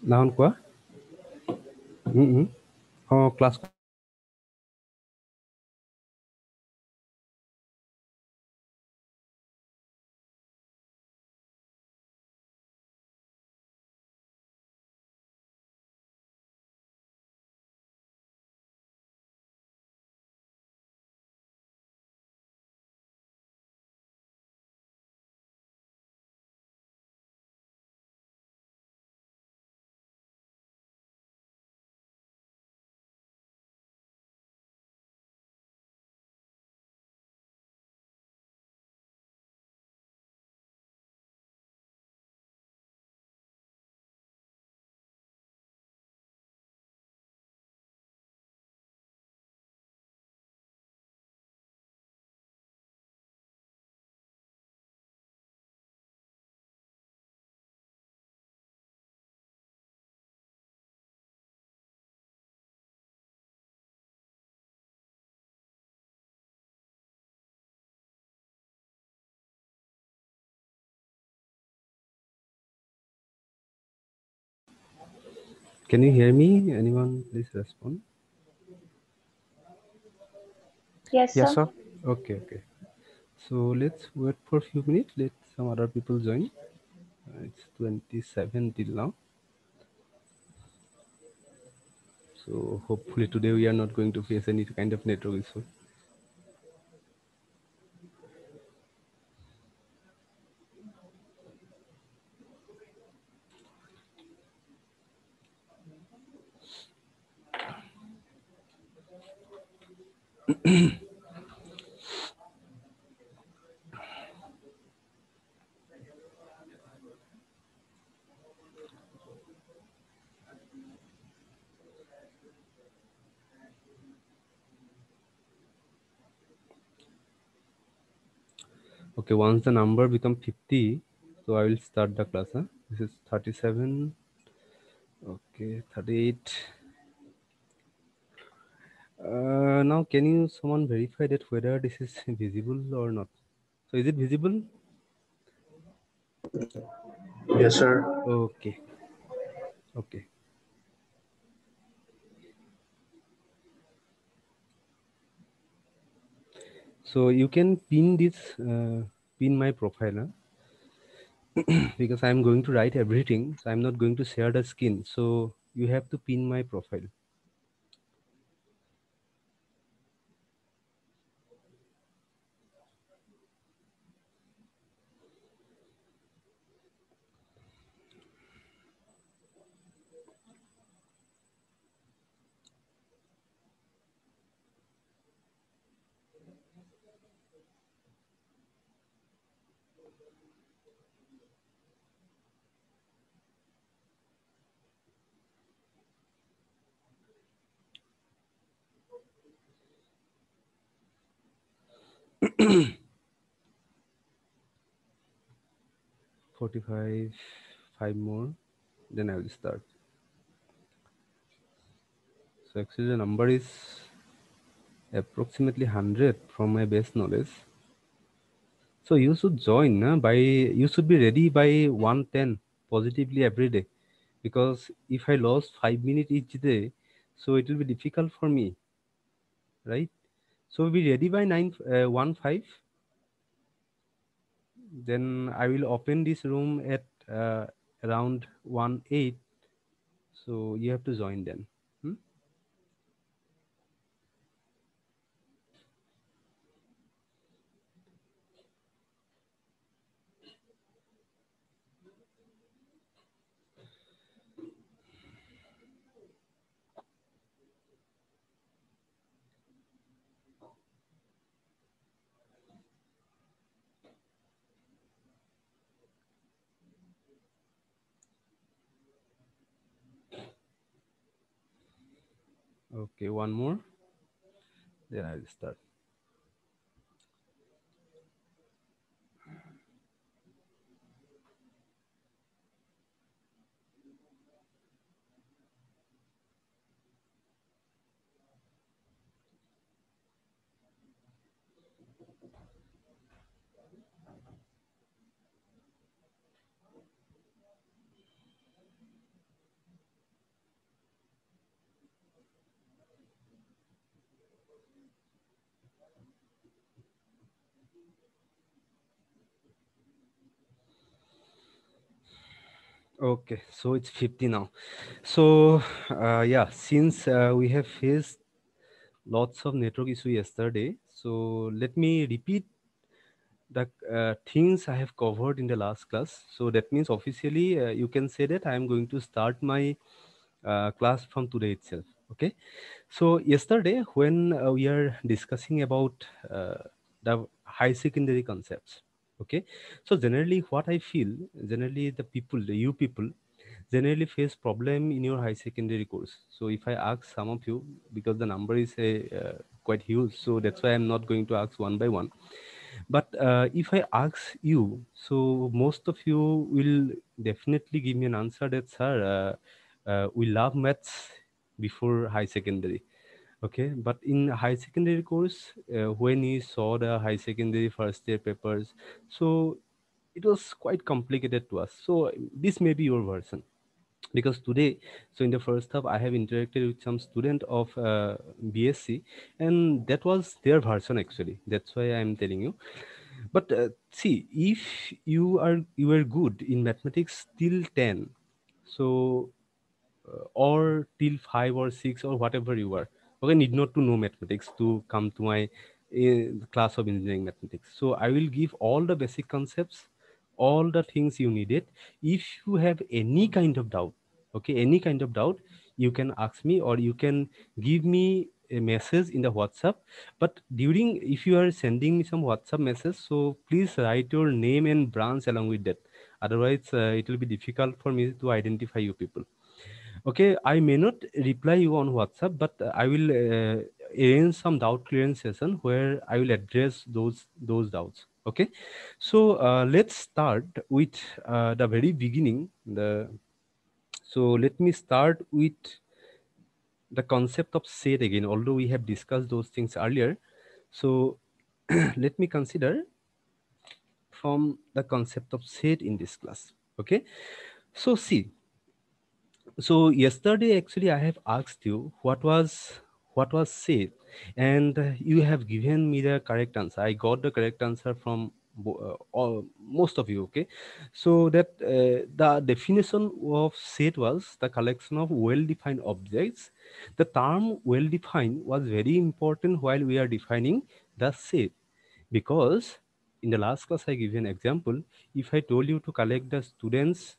নাহন কোৱা class Can you hear me? Anyone please respond? Yes, Yes, sir. sir. Okay. So let's wait for a few minutes. Let some other people join. It's 27 till now. So hopefully today we are not going to face any kind of network issue. Okay, once the number become 50, so I will start the class. This is 37. Okay, 38. Now can you someone verify that whether this is visible or not? So is it visible? Yes, sir. Okay. So you can pin this, pin my profile, because I'm going to write everything. So I'm not going to share the screen. So you have to pin my profile. $45, 5 more, then I will start. So actually the number is approximately 100 from my base knowledge. So you should join you should be ready by 110 positively every day, because if I lost 5 minutes each day, so it will be difficult for me, right? So be ready by 15. Then I will open this room at around 18. So you have to join then. Okay, one more. Then I will start. Okay, so it's 50 now. So, yeah, since we have faced lots of network issue yesterday, so let me repeat the things I have covered in the last class. So that means officially you can say that I am going to start my class from today itself. Okay. So yesterday when we are discussing about the high secondary concepts. Okay. So generally what I feel, generally the people, the you people, generally face problem in your high secondary course. So if I ask some of you, because the number is quite huge, so that's why I'm not going to ask one by one. But if I ask you, so most of you will definitely give me an answer that, sir, we love maths before high secondary. Okay, but in high secondary course, when you saw the high secondary first year papers, so it was quite complicated to us. So this may be your version, because today, so in the first half I have interacted with some student of BSc, and that was their version actually. That's why I am telling you. But see, if you are good in mathematics till 10, so or till 5 or 6 or whatever you are, okay, need not to know mathematics to come to my class of engineering mathematics. So I will give all the basic concepts, all the things you needed. If you have any kind of doubt, okay, any kind of doubt, you can ask me or you can give me a message in the WhatsApp. But during, if you are sending me some WhatsApp message, so please write your name and branch along with that. Otherwise it will be difficult for me to identify you people. Okay, I may not reply you on WhatsApp, but I will arrange some doubt clearance session where I will address those doubts. Okay, so let's start with the very beginning. So let me start with the concept of set again. Although we have discussed those things earlier, so let me consider from the concept of set in this class. Okay, so see, so yesterday actually I have asked you what was said, and you have given me the correct answer. I got the correct answer from all, most of you. Okay, so that the definition of set was the collection of well-defined objects. The term well-defined was very important while we are defining the set, because in the last class I give you an example. If I told you to collect the students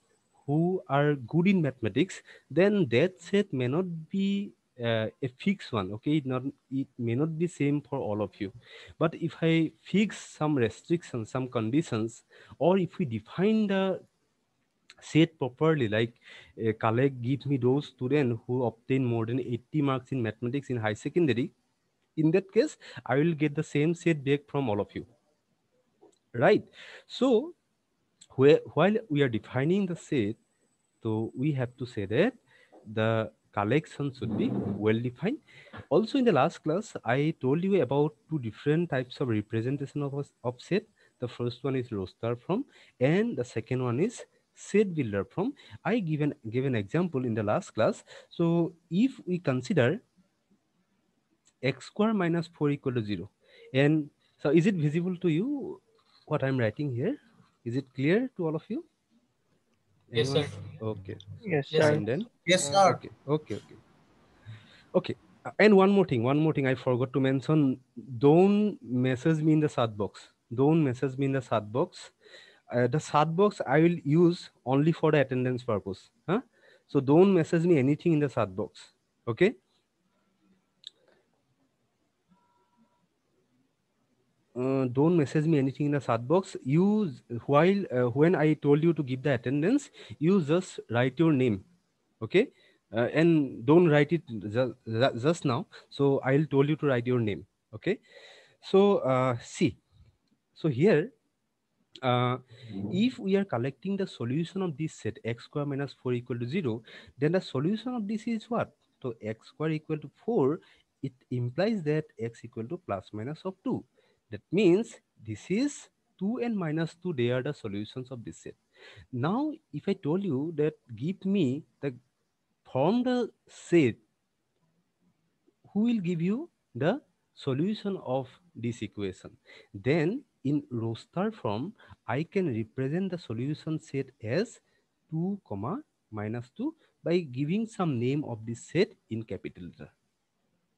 who are good in mathematics, then that set may not be a fixed one. Okay, it may not be same for all of you. But if I fix some restrictions, some conditions, or if we define the set properly, like collect, give me those students who obtain more than 80 marks in mathematics in high secondary, in that case I will get the same set back from all of you, right? So while we are defining the set, so we have to say that the collection should be well defined. Also in the last class, I told you about two different types of representation of set. The first one is roster form, and the second one is set builder form. I give an example in the last class. So if we consider x square minus 4 equal to 0, and so is it visible to you what I'm writing here? Is it clear to all of you? Yes, sir. Anyone? Okay, so Yes, Yes, sir. sir. fine then. Yes, sir. Okay, okay, okay, okay. And one more thing I forgot to mention. Don't message me in the chat box. Don't message me in the chat box. The chat box I will use only for the attendance purpose. Huh? So don't message me anything in the chat box. Okay. Don't message me anything in the chat box. Use while when I told you to give the attendance, you just write your name. Okay, and don't write it just now. So I'll told you to write your name. Okay, so see, so here uh, if we are collecting the solution of this set x square minus 4 equal to 0, then the solution of this is what? So x square equal to 4, it implies that x equal to plus minus of 2. That means this is 2 and minus 2, they are the solutions of this set. Now if I told you that give me the form the set, who will give you the solution of this equation? Then in roster form, I can represent the solution set as 2 comma minus 2 by giving some name of this set in capital letter.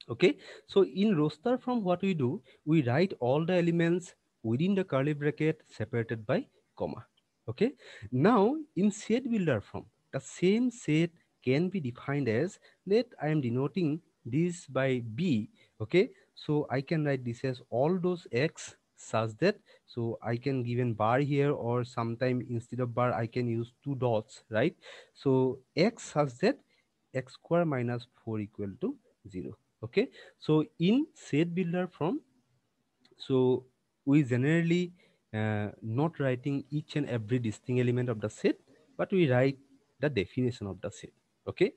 Okay, so in roster form, what we do, we write all the elements within the curly bracket separated by comma. Okay, now in set builder form, the same set can be defined as, let I am denoting this by b. Okay, so I can write this as all those x such that, so I can given bar here, or sometime instead of bar I can use two dots, right? So x such that x square minus 4 equal to 0. Okay, so in set builder form, so we generally not writing each and every distinct element of the set, but we write the definition of the set. Okay,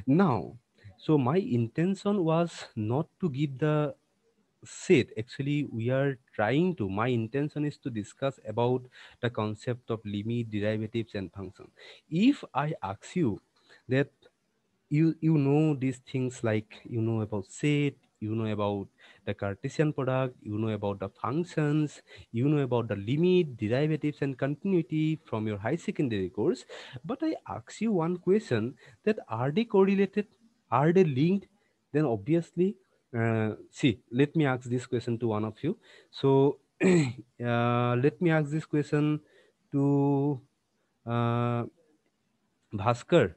now, so my intention was not to give the set. Actually, we are trying to, my intention is to discuss about the concept of limit, derivatives and function. If I ask you that you know these things, like you know about set, you know about the Cartesian product, you know about the functions, you know about the limit, derivatives and continuity from your high secondary course, but I ask you one question, that are they correlated, are they linked? Then obviously, see, let me ask this question to one of you. So let me ask this question to uh, Bhaskar.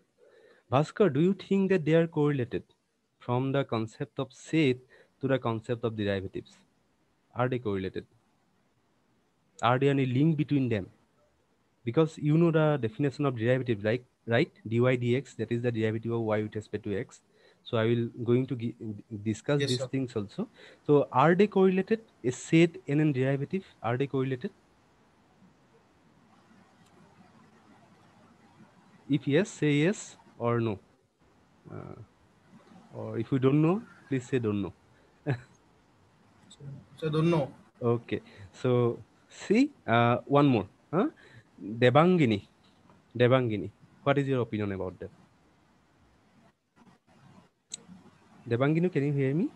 Bhaskar, do you think that they are correlated from the concept of set to the concept of derivatives? Are they correlated? Are there any link between them? Because you know the definition of derivative, like, right? Dy dx, that is the derivative of y with respect to x. So I will going to discuss Yes, these sir. things also. So are they correlated? Is set and derivative, are they correlated? If yes, say yes or no. Uh, or if you don't know, please say don't know. So don't know. Okay, so see, one more. Huh? Debangini. Debangini. What is your opinion about that? Debangini, can you hear me?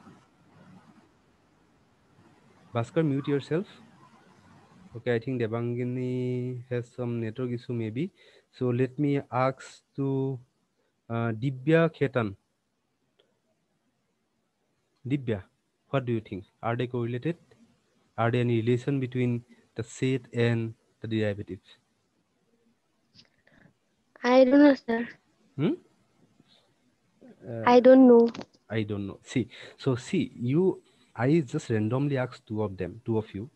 Bhaskar, mute yourself. Okay, I think Debangini has some network issue maybe. So let me ask to Dibya Khetan. Dibya, what do you think? Are they correlated? Are there any relation between the set and the derivatives? I don't know, sir. Hmm? I don't know. I don't know. See, so see, you, I just randomly asked two of them, two of you,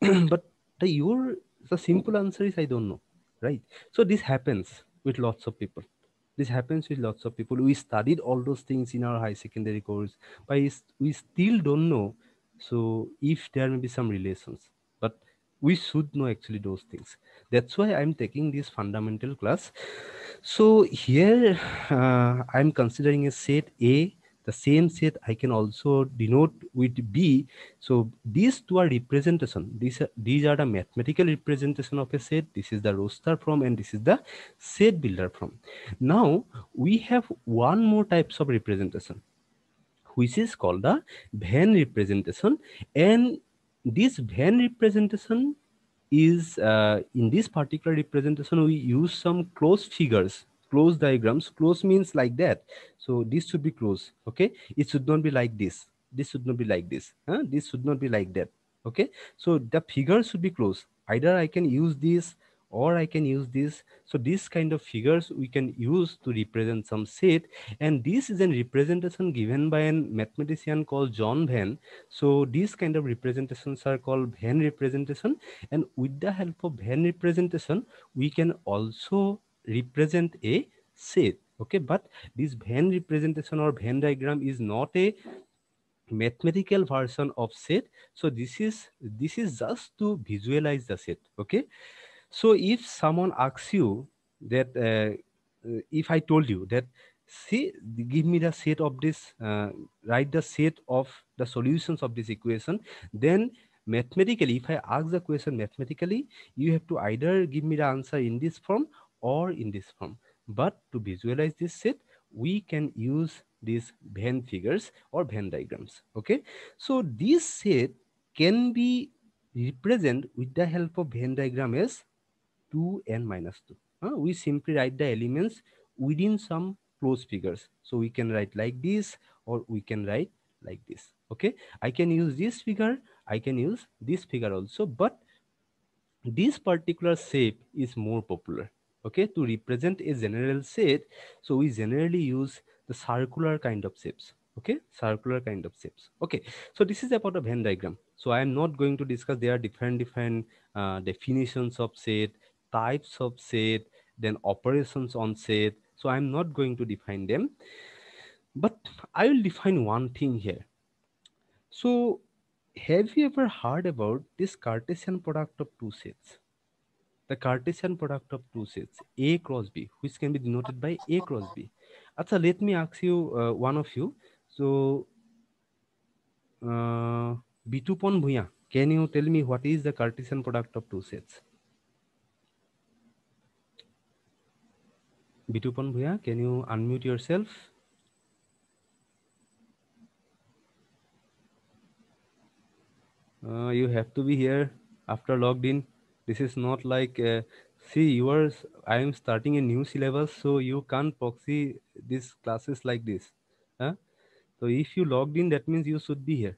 but the simple answer is I don't know, right? So this happens with lots of people. This happens with lots of people. We studied all those things in our high secondary course, but we still don't know. So if there may be some relations, but we should know actually those things. That's why I'm taking this fundamental class. So here I'm considering a set A. The same set I can also denote with B. So these two are representation. These are the mathematical representation of a set. This is the roster form and this is the set builder form. Now we have one more types of representation, which is called the Venn representation. And this Venn representation is, in this particular representation, we use some close figures, close diagrams. Close means like that. So this should be close. Okay, it should not be like this. This should not be like this. Huh? This should not be like that. Okay, so the figure should be close. Either I can use this or I can use this. So this kind of figures we can use to represent some set, and this is a representation given by a mathematician called John Venn. So these kind of representations are called Venn representation, and with the help of Venn representation we can also represent a set. Okay, but this Venn representation or Venn diagram is not a mathematical version of set. So this is just to visualize the set. Okay, so if someone asks you that, if I told you that, see, give me the set of this, write the set of the solutions of this equation, then mathematically, if I ask the question mathematically, you have to either give me the answer in this form or in this form. But to visualize this set, we can use these Venn figures or Venn diagrams. Okay, so this set can be represent with the help of Venn diagram as 2n minus 2. We simply write the elements within some closed figures. So we can write like this, or we can write like this. Okay, I can use this figure, I can use this figure also, but this particular shape is more popular. Okay, to represent a general shape, so we generally use the circular kind of shapes. Okay, circular kind of shapes. Okay, so this is about a Venn diagram. So I am not going to discuss, there are different definitions of set, types of set, then operations on set. So I'm not going to define them, but I will define one thing here. So have you ever heard about this Cartesian product of two sets? The Cartesian product of two sets, A cross B, which can be denoted by A cross B. Acha, let me ask you, one of you. So, Bitupon Bhuya, can you tell me what is the Cartesian product of two sets? Bitupon Bhuya, can you unmute yourself? You have to be here after logged in. This is not like, see, I am starting a new syllabus, so you can't proxy these classes like this. Huh? So if you logged in, that means you should be here.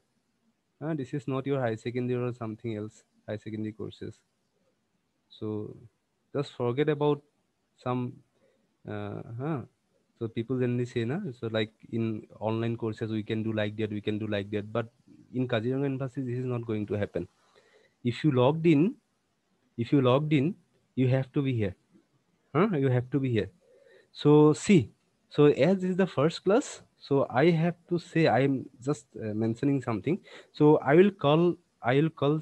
This is not your high secondary or something else, high secondary courses. So just forget about some, so people generally say, na, so like in online courses, we can do like that, we can do like that. But in Kaziranga University, this is not going to happen. If you logged in, if you logged in, you have to be here. You have to be here. So see, so as this is the first class, so I have to say, I am just mentioning something. So I will call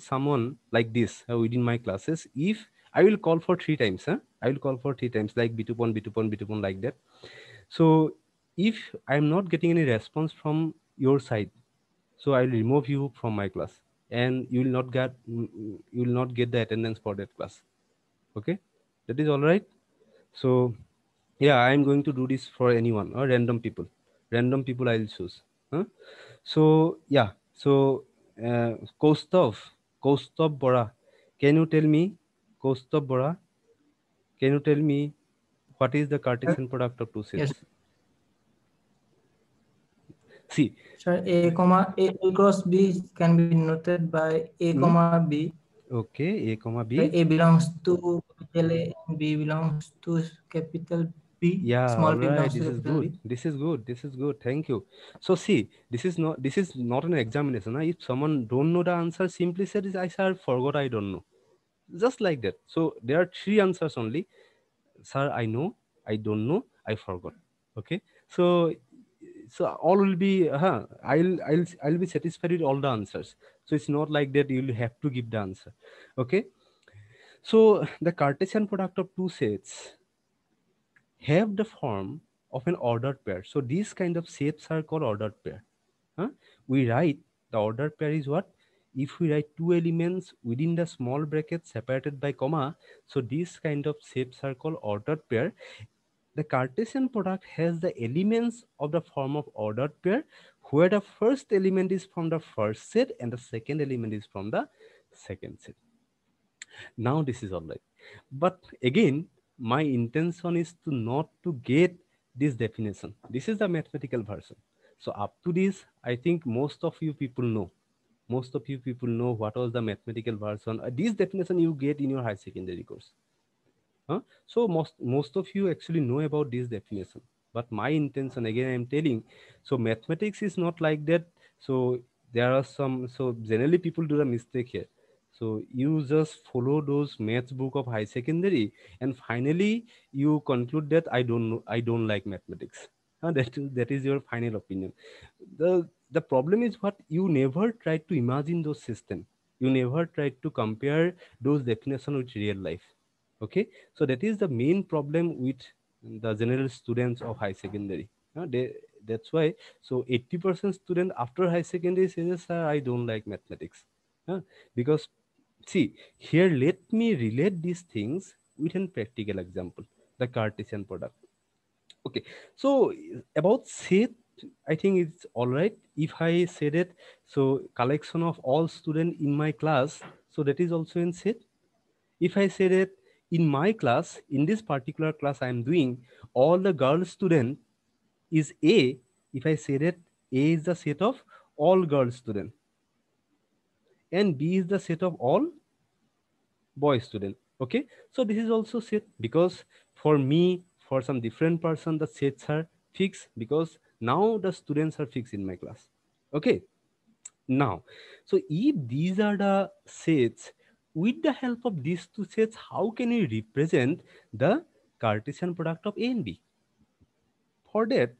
someone like this within my classes. If I will call for three times, I will call for three times, like bitupon, bitupon, bitupon, like that. So if I am not getting any response from your side, so I will remove you from my class, and you will not get the attendance for that class. Okay, that is all right. So yeah, I'm going to do this for anyone or random people. Random people I'll choose. Huh? So yeah, so Kostov, Kostov Bora, can you tell me, Kostov Bora, can you tell me what is the Cartesian product of two Yes. sets? See, Sir, A cross B can be noted by A hmm? comma B. Okay, A comma Where B. A belongs to capital A and B belongs to capital B. Yeah, Small all p right. belongs to This is capital good. B. This is good. This is good. Thank you. So see, this is not an examination. If someone don't know the answer, simply say this, I sir forgot, I don't know. Just like that. So there are three answers only. Sir, I know, I don't know, I forgot. Okay. So all will be, I'll be satisfied with all the answers. So it's not like that you'll have to give the answer. Okay. So the Cartesian product of two sets have the form of an ordered pair. So these kind of shapes are called ordered pair. Huh? We write the ordered pair is what? If we write two elements within the small bracket separated by comma, so these kind of shapes are called ordered pair. The Cartesian product has the elements of the form of ordered pair, where the first element is from the first set and the second element is from the second set. Now this is all right, but again, my intention is to not to get this definition. This is the mathematical version. So up to this, I think most of you people know, most of you people know what was the mathematical version. This definition you get in your high secondary course. So most of you actually know about this definition. But my intention, again, I'm telling, so mathematics is not like that. So there are some, so generally people do the mistake here. So you just follow those maths book of high secondary, and finally you conclude that I don't know, I don't like mathematics. That is your final opinion. The problem is what you never tried to imagine those system. You never tried to compare those definition with real life. Okay, so that is the main problem with the general students of high secondary. That's why, so 80% student after high secondary says, sir, I don't like mathematics. Because see, here let me relate these things with a practical example, the Cartesian product. Okay, so about set, I think it's all right if I say that, so collection of all student in my class, so that is also in set. If I say that in my class, in this particular class I am doing, all the girl student is A. If I say that A is the set of all girl student and B is the set of all boy student. Okay, so this is also set because for me, for some different person, the sets are fixed because now the students are fixed in my class. Okay, now, so if these are the sets, with the help of these two sets, how can we represent the Cartesian product of A and B? For that,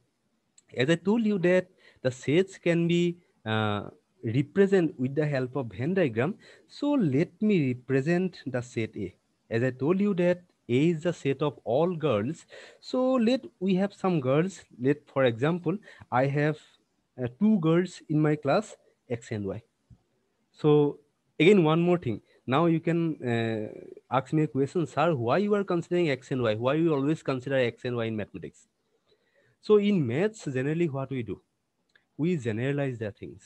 as I told you that the sets can be represent with the help of Venn diagram. So let me represent the set A. As I told you that A is the set of all girls. So let we have some girls. Let, for example, I have two girls in my class, X and Y. So again, one more thing. Now you can ask me a question, sir, why you are considering X and Y? Why you always consider X and Y in mathematics? So in maths, generally what we do, we generalize the things.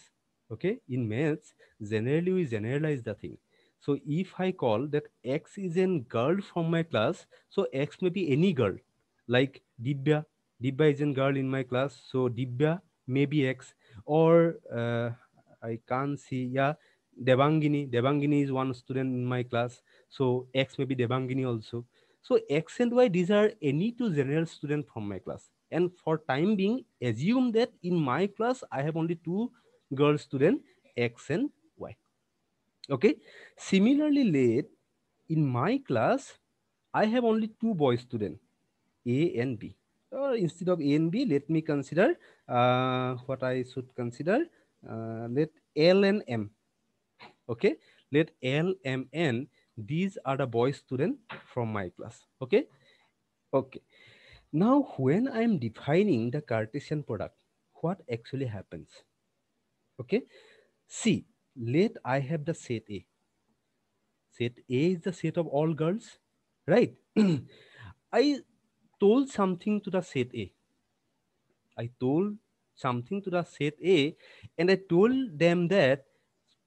Okay, in maths, generally we generalize the thing. So if I call that X is a girl from my class, so X may be any girl, like Dibya. Dibya is a girl in my class, so Dibya may be X. Or I can't see, yeah, Devangini. Devangini is one student in my class, so X may be Devangini also. So X and Y, these are any two general student from my class. And for time being, assume that in my class, I have only two girl student, X and Y. Okay. Similarly, late in my class, I have only two boy student, A and B. Or instead of A and B, let me consider what I should consider. Let L and M. Okay. Let L, M, N. These are the boy student from my class. Okay. Okay. Now, when I'm defining the Cartesian product, what actually happens? Okay, see, let I have the set A. Set A is the set of all girls, right? I told something to the set A. I told something to the set A, and I told them that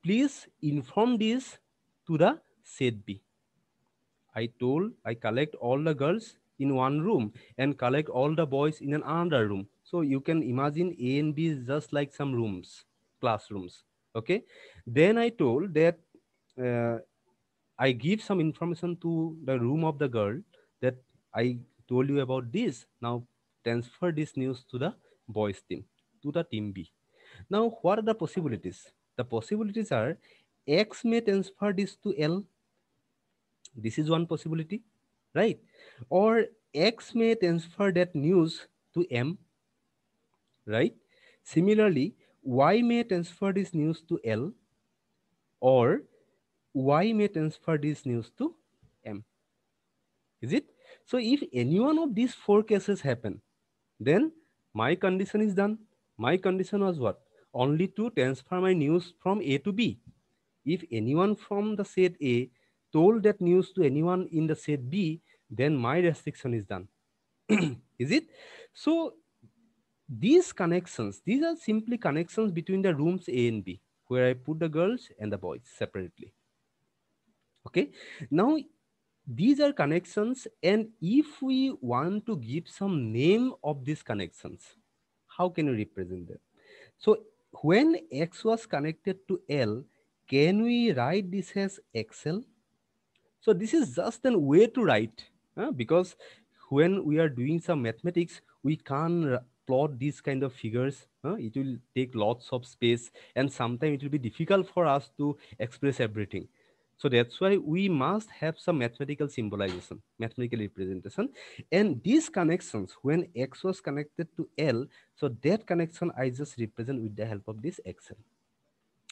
please inform this to the set B. I told I collect all the girls in one room and collect all the boys in another room. So you can imagine A and B is just like some rooms, classrooms. Okay. Then I told that uh, I give some information to the room of the girl that I told you about this. Now transfer this news to the boys team, to the team B. Now what are the possibilities? The possibilities are X may transfer this to L. This is one possibility, right? Or X may transfer that news to M, right? Similarly, Y may transfer this news to L, or Y may transfer this news to M. Is it? So if any one of these four cases happen, then my condition is done. My condition was what? Only to transfer my news from A to B. If anyone from the set A told that news to anyone in the set B, then my restriction is done. Is it? So these connections, these are simply connections between the rooms A and B, where I put the girls and the boys separately. Okay. Now these are connections, and if we want to give some name of these connections, how can we represent them? So when X was connected to L, can we write this as XL? So this is just a way to write, because when we are doing some mathematics, we can't plot these kind of figures. It will take lots of space, and sometimes it will be difficult for us to express everything. So that's why we must have some mathematical symbolization, mathematical representation. And these connections, when X was connected to L, so that connection I just represent with the help of this XL.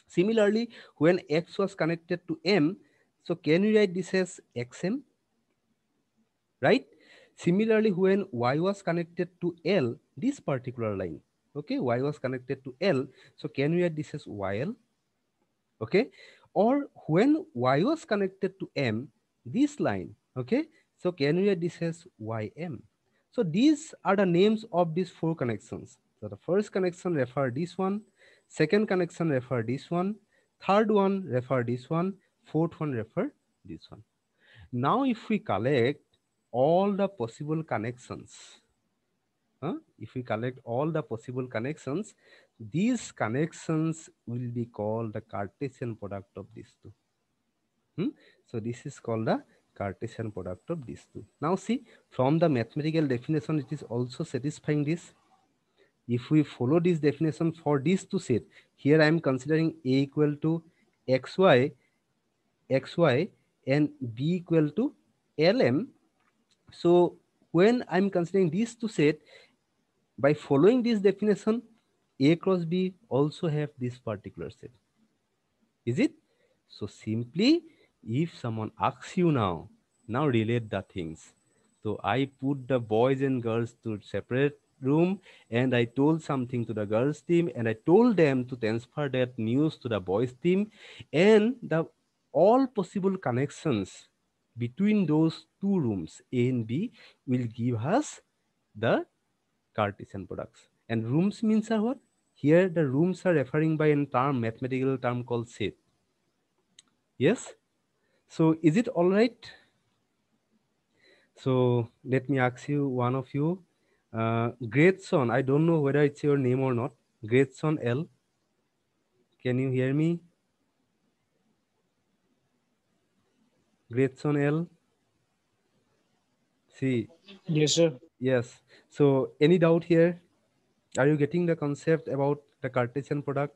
Similarly, when X was connected to M, so can we write this as XM, right? Similarly, when Y was connected to L, this particular line, okay, Y was connected to L, so can we write this as YL, okay? Or when Y was connected to M, this line, okay, so can we write this as YM? So these are the names of these four connections. So the first connection refer this one, second connection refer this one, third one refer this one, fourth one refer this one. Now if we collect all the possible connections, if we collect all the possible connections, these connections will be called the Cartesian product of these two. So this is called the Cartesian product of these two. Now see, from the mathematical definition, it is also satisfying this. If we follow this definition for these two set, here I am considering A equal to xy, and B equal to lm. So when I'm considering these two set, by following this definition, A cross B also have this particular set. Is it? So simply, if someone asks you now relate the things. So I put the boys and girls to separate room, and I told something to the girls team, and I told them to transfer that news to the boys team, and the all possible connections between those two rooms A and B will give us the Cartesian products. And rooms means are what? Here the rooms are referring by a term, mathematical term called set. Yes. So is it all right? So let me ask you, one of you, Great Son. I don't know whether it's your name or not. Great Son L. Can you hear me? Great Son L. See. Yes, sir. Yes. So any doubt here? Are you getting the concept about the Cartesian product?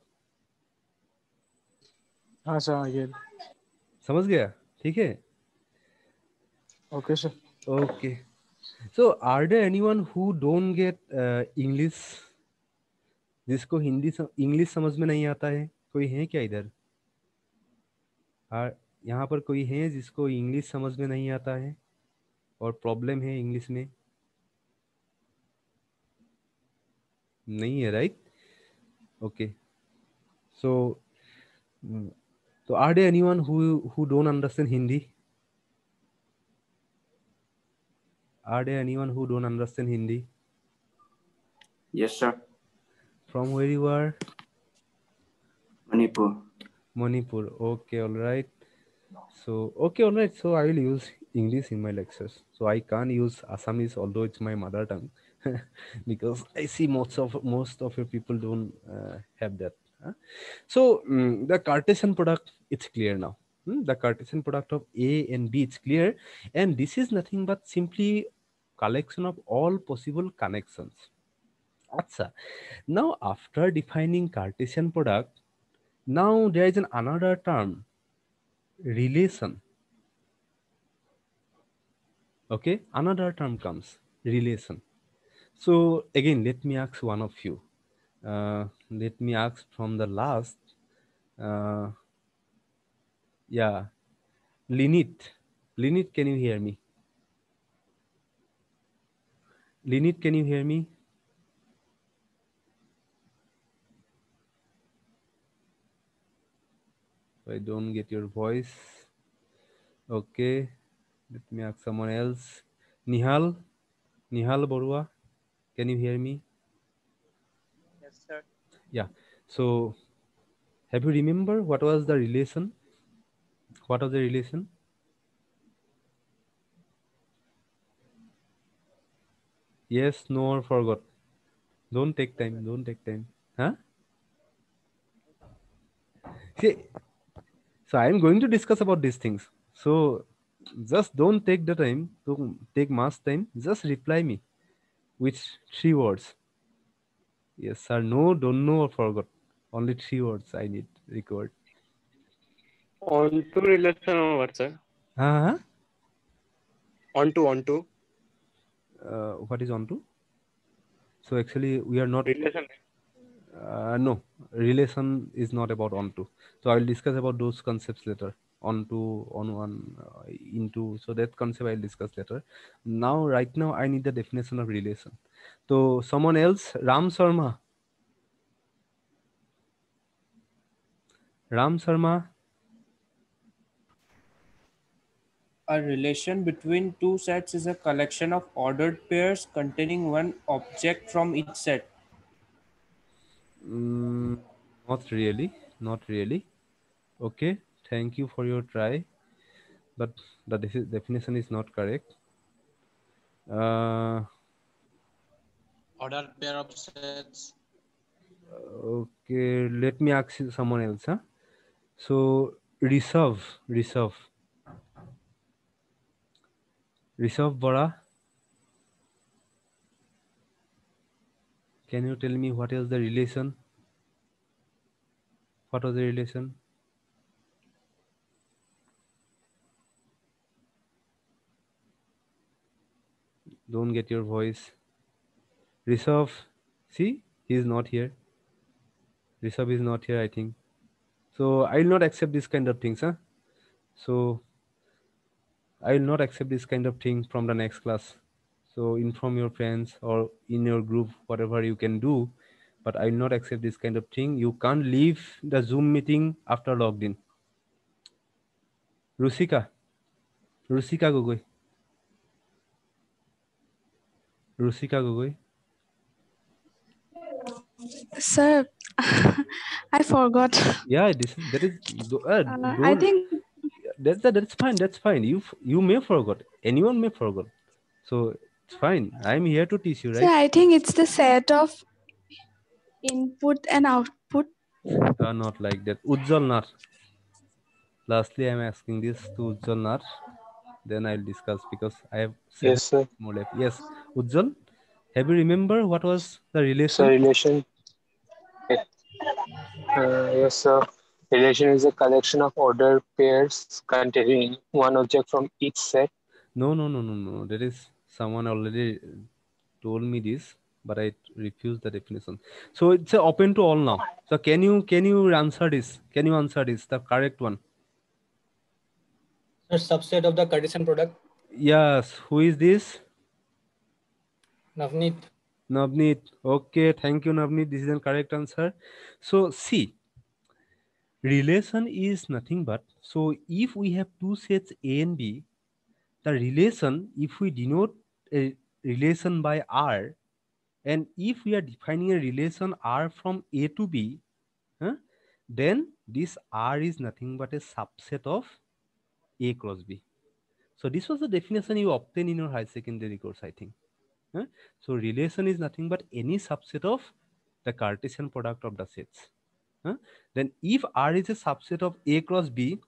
हाँ sir आगे. समझ गया? ठीक है? Okay, sir. Okay. So are there anyone who don't get English? जिसको Hindi English समझ में नहीं आता है? कोई है क्या इधर? यहाँ पर कोई है जिसको इंग्लिश समझ में नहीं आता है और प्रॉब्लम है इंग्लिश में? नहीं है, राइट? ओके. सो तो are there anyone who don't understand Hindi? Are there anyone who don't understand Hindi? Yes, sir. From where you are? Manipur. Manipur. Okay, all right. So, okay, all right. So I will use English in my lectures. So I can't use Assamese, although it's my mother tongue, because I see most of your people don't have that. So the Cartesian product, it's clear now. The Cartesian product of A and B, it's clear, and this is nothing but simply collection of all possible connections. Acha. Now after defining Cartesian product, now there is another term, relation. Okay, another term comes, relation. So again, let me ask one of you. Let me ask from the last. Yeah, Linit. Linit, can you hear me? Linit, can you hear me? I don't get your voice. Okay, let me ask someone else. Nihal, Nihal Borua, can you hear me? Yes, sir. Yeah. So, have you remember what was the relation? What was the relation? Yes, no, or forgot. Don't take time. Don't take time. Huh? See, so I am going to discuss about these things. So just don't take the time to take much time. Just reply me with 3 words. Yes or no, don't know or forgot. Only 3 words I need record. On to relation over, sir. Uh-huh. On to. What is onto? So actually we are not. Relation. No, relation is not about onto. So I will discuss about those concepts later. Onto, on one, into. So that concept I'll discuss later. Now, right now, I need the definition of relation. So someone else, Ram Sharma. Ram Sharma. A relation between two sets is a collection of ordered pairs containing one object from each set. Not really. Not really. Okay. Thank you for your try. but the definition is not correct. Ordered pair of sets. Okay, let me ask you someone else. Huh? So Rishabh Bora, can you tell me what is the relation? What was the relation? Don't get your voice. Rishabh, see, he is not here. Rishabh is not here, I think. So I will not accept this kind of things, huh? So I will not accept this kind of thing from the next class. So inform your friends or in your group, whatever you can do, but I will not accept this kind of thing. You can't leave the Zoom meeting after logged in. Rusika Gogoi. Sir, I forgot. Yeah, that is I think that's fine. That's fine. You may forgot. Anyone may forget. So it's fine. I'm here to teach you, sir, right? I think it's the set of input and output. Not like that. Ujjwal Nar. Lastly, I'm asking this to Ujjwal Nar. Then I'll discuss because I have 7 Yes, sir. more left. Yes, Ujjwal, have you remember what was the relation? So relation. Yes, sir. Relation is a collection of ordered pairs containing one object from each set. No. There is someone already told me this, but I refuse the definition. So it's open to all now. So can you answer this? Can you answer this? The correct one. A subset of the Cartesian product. Yes. Who is this? Navneet. Navneet. Okay. Thank you, Navneet. This is the correct answer. So see, relation is nothing but, so if we have two sets A and B, the relation, if we denote a relation by R, and if we are defining a relation R from A to B, then this R is nothing but a subset of A cross B. So this was the definition you obtained in your higher secondary course, I think. So relation is nothing but any subset of the Cartesian product of the sets. Then if R is a subset of A cross B,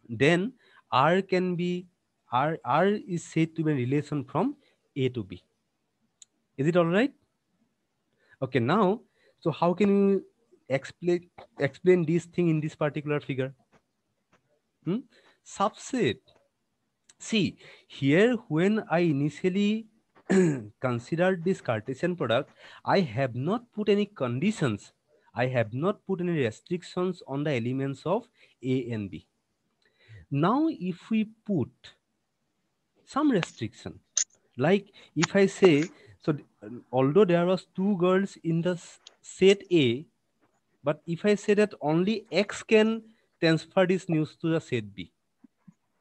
then R can be R is said to be a relation from A to B. Is it all right? Okay, now, so how can you explain this thing in this particular figure? Subset. See, here when I initially considered this Cartesian product, I have not put any conditions. I have not put any restrictions on the elements of A and B. Now, if we put some restriction, like if I say, so although there was two girls in the set A, but if I say that only X can transfer this news to the set B,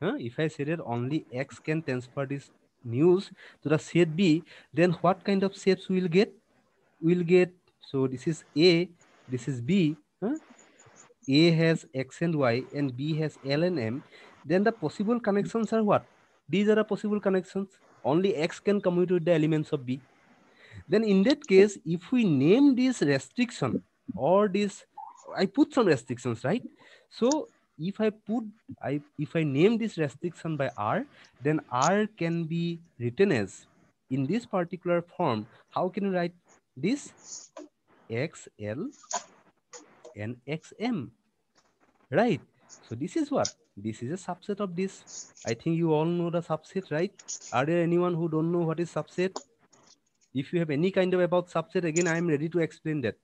if I say that only X can transfer this news to the set B, then what kind of shapes we'll get? We'll get, so this is A, this is B, A has X and Y and B has L and M, then the possible connections are what? These are the possible connections. Only X can commute with the elements of B. Then in that case, if we name this restriction or this, I put some restrictions, right? So if I name this restriction by R, then R can be written as, in this particular form, how can you write this? XL and XM, right? So this is what? This is a subset of this. I think you all know the subset, right? Are there anyone who don't know what is subset? If you have any kind of about subset, again, I am ready to explain that.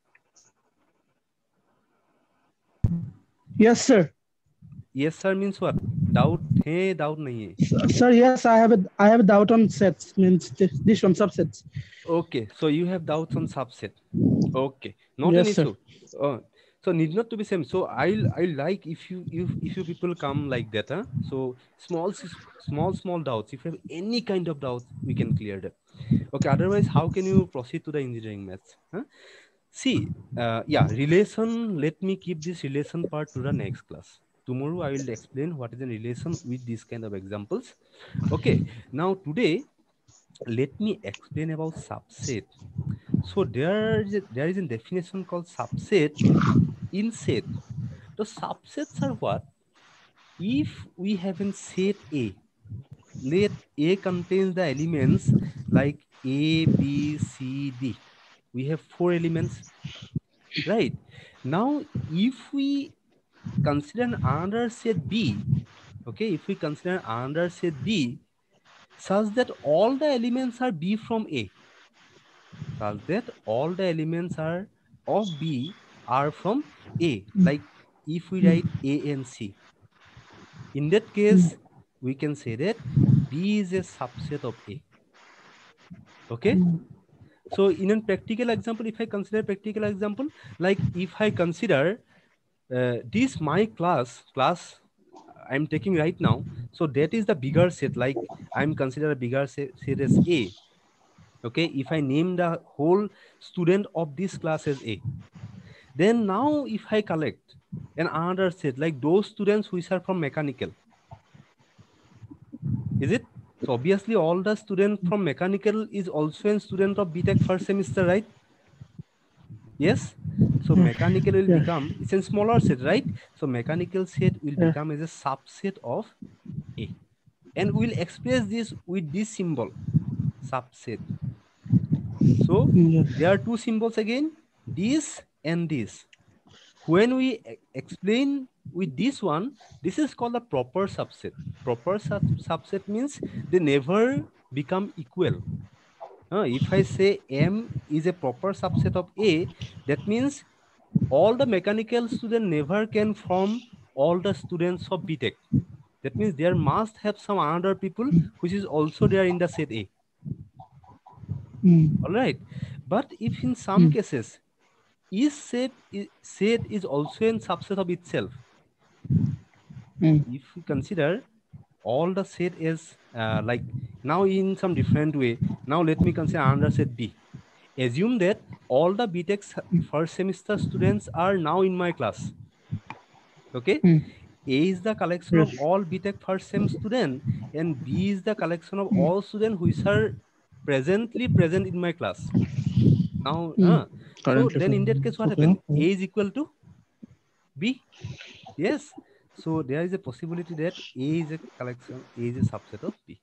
Yes, sir. Yes, sir means what? Doubt? Hey, doubt nahi hai. Sir, yes, I have a doubt on sets, means this one subsets. Okay, so you have doubts on subset. Okay, not Yes, an sir. issue. So need not to be same. So I like if you people come like that. So small doubts. If you have any kind of doubts, we can clear that. Okay. Otherwise, how can you proceed to the engineering maths? See, yeah, relation. Let me keep this relation part to the next class. tomorrow I will explain what is the relation with these kind of examples. Okay, now today let me explain about subset. So there is a definition called subset in set. The subsets are what? If we have in set A, let A contains the elements like A, B, C, D. We have 4 elements, right? Now, if we consider another set B, okay, if we consider another set B, such that all the elements are B from A, such that all the elements are of B are from A, like if we write A and C, in that case, we can say that B is a subset of A. Okay. So in a practical example, if I consider practical example, like if I consider this my class I'm taking right now, so that is the bigger set, like I'm consider a bigger set as A. Okay, if I name the whole student of this class as A, then now if I collect an another set like those students which are from mechanical, is it? So obviously all the student from mechanical is also a student of BTech first semester, right? Yes. So mechanical will become, it's a smaller set, right? So mechanical set will become as a subset of A. And we'll express this with this symbol, subset. So there are two symbols again, this and this. When we explain with this one, this is called a proper subset. Proper subset means they never become equal. If I say M is a proper subset of A, that means all the mechanical students never can form all the students of BTech. That means there must have some other people which is also there in the set A. All right. But if in some cases, each set is also a subset of itself. If we consider all the set as like now in some different way, now let me consider another set B. Assume that all the BTech first semester students are now in my class. Okay. A is the collection of all BTech first sem students, and B is the collection of all students which are presently present in my class. Now, so then in that case, what happened? A is equal to B. Yes. So there is a possibility that A is a collection, A is a subset of B.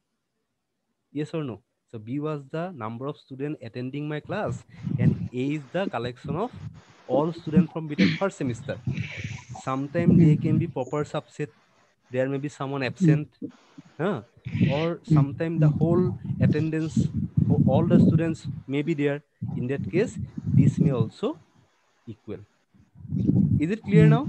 Yes or no? So B was the number of students attending my class, and A is the collection of all students from BTech first semester. Sometimes they can be proper subset. There may be someone absent, or sometimes the whole attendance, all the students may be there. In that case, this may also equal. Is it clear now?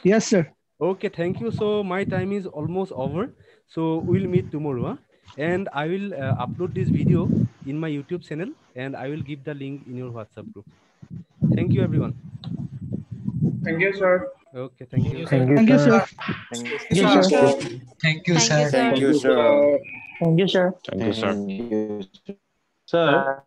Yes, sir. Okay, thank you. So my time is almost over. So we'll meet tomorrow. And I will upload this video in my YouTube channel, and I will give the link in your WhatsApp group. Thank you, everyone. Thank you, sir. Okay, thank you. Thank you, sir. Thank you, sir. Thank you, sir. Thank you, sir. Thank you, sir. Thank you, sir. Sir.